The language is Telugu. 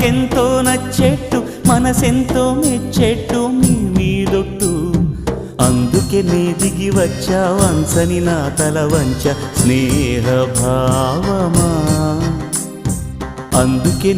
మాకెంతో నచ్చేట్టు మనసెంతో మెచ్చేట్టు మీ మీదొట్టు అందుకే నే దిగి వచ్చా వంచని నా తల వంచ స్నేహ భావమా అందుకే